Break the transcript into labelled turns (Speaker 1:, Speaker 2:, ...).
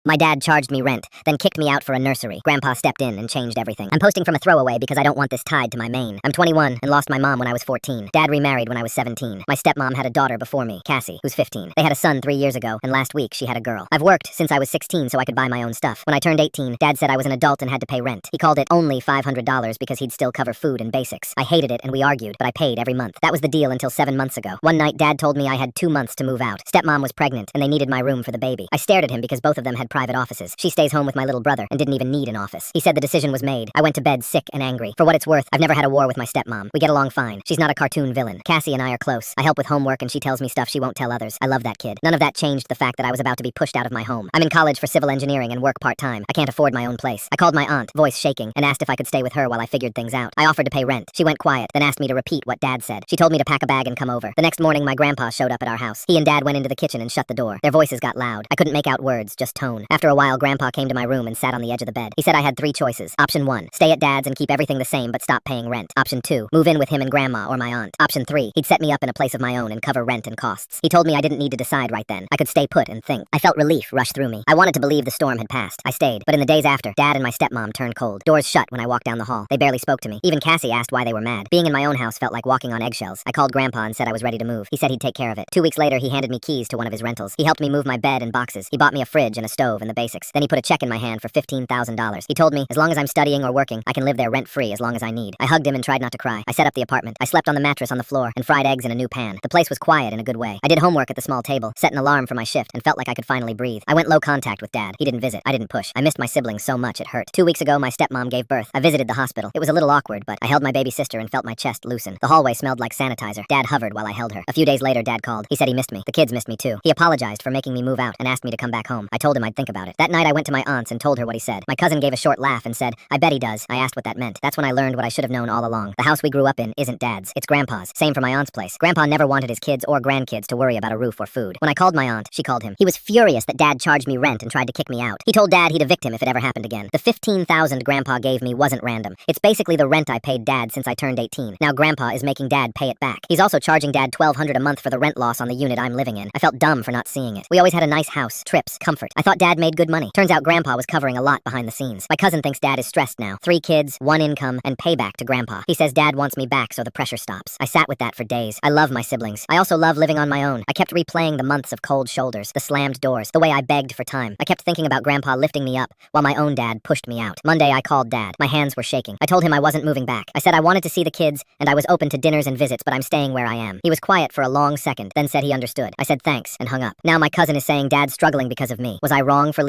Speaker 1: My dad charged me rent, then kicked me out for a nursery. Grandpa stepped in and changed everything. I'm posting from a throwaway because I don't want this tied to my main. I'm 21 and lost my mom when I was 14. Dad remarried when I was 17. My stepmom had a daughter before me, Cassie, who's 15. They had a son 3 years ago, and last week she had a girl. I've worked since I was 16 so I could buy my own stuff. When I turned 18, Dad said I was an adult and had to pay rent. He called it only $500 because he'd still cover food and basics. I hated it and we argued, but I paid every month. That was the deal until 7 months ago. One night, Dad told me I had 2 months to move out. Stepmom was pregnant and they needed my room for the baby. I stared at him because both of them had private offices. She stays home with my little brother and didn't even need an office. He said the decision was made. I went to bed sick and angry. For what it's worth, I've never had a war with my stepmom. We get along fine. She's not a cartoon villain. Cassie and I are close. I help with homework and she tells me stuff she won't tell others. I love that kid. None of that changed the fact that I was about to be pushed out of my home. I'm in college for civil engineering and work part-time. I can't afford my own place. I called my aunt, voice shaking, and asked if I could stay with her while I figured things out. I offered to pay rent. She went quiet, then asked me to repeat what Dad said. She told me to pack a bag and come over. The next morning, my grandpa showed up at our house. He and Dad went into the kitchen and shut the door. Their voices got loud. I couldn't make out words, just tone. After a while, Grandpa came to my room and sat on the edge of the bed. He said I had 3 choices. Option 1, stay at Dad's and keep everything the same but stop paying rent. Option 2, move in with him and Grandma or my aunt. Option 3, he'd set me up in a place of my own and cover rent and costs. He told me I didn't need to decide right then. I could stay put and think. I felt relief rush through me. I wanted to believe the storm had passed. I stayed, but in the days after, Dad and my stepmom turned cold. Doors shut when I walked down the hall. They barely spoke to me. Even Cassie asked why they were mad. Being in my own house felt like walking on eggshells. I called Grandpa and said I was ready to move. He said he'd take care of it. 2 weeks later, he handed me keys to one of his rentals. He helped me move my bed and boxes. He bought me a fridge and a stove and the basics. Then he put a check in my hand for $15,000. He told me, as long as I'm studying or working, I can live there rent-free as long as I need. I hugged him and tried not to cry. I set up the apartment. I slept on the mattress on the floor and fried eggs in a new pan. The place was quiet in a good way. I did homework at the small table, set an alarm for my shift, and felt like I could finally breathe. I went low contact with Dad. He didn't visit. I didn't push. I missed my siblings so much it hurt. 2 weeks ago, my stepmom gave birth. I visited the hospital. It was a little awkward, but I held my baby sister and felt my chest loosen. The hallway smelled like sanitizer. Dad hovered while I held her. A few days later, Dad called. He said he missed me. The kids missed me too. He apologized for making me move out and asked me to come back home. I told him I'd think about it. That night, I went to my aunt's and told her what he said. My cousin gave a short laugh and said, I bet he does. I asked what that meant. That's when I learned what I should have known all along. The house we grew up in isn't Dad's. It's Grandpa's. Same for my aunt's place. Grandpa never wanted his kids or grandkids to worry about a roof or food. When I called my aunt, she called him. He was furious that Dad charged me rent and tried to kick me out. He told Dad he'd evict him if it ever happened again. The $15,000 Grandpa gave me wasn't random. It's basically the rent I paid Dad since I turned 18. Now Grandpa is making Dad pay it back. He's also charging Dad $1,200 a month for the rent loss on the unit I'm living in. I felt dumb for not seeing it. We always had a nice house, trips, comfort. I thought Dad made good money. Turns out Grandpa was covering a lot behind the scenes. My cousin thinks Dad is stressed now. 3 kids, 1 income, and payback to Grandpa. He says Dad wants me back so the pressure stops. I sat with that for days. I love my siblings. I also love living on my own. I kept replaying the months of cold shoulders, the slammed doors, the way I begged for time. I kept thinking about Grandpa lifting me up while my own dad pushed me out. Monday, I called Dad. My hands were shaking. I told him I wasn't moving back. I said I wanted to see the kids and I was open to dinners and visits, but I'm staying where I am. He was quiet for a long second, then said he understood. I said thanks and hung up. Now my cousin is saying Dad's struggling because of me. Was I wrong for leaving?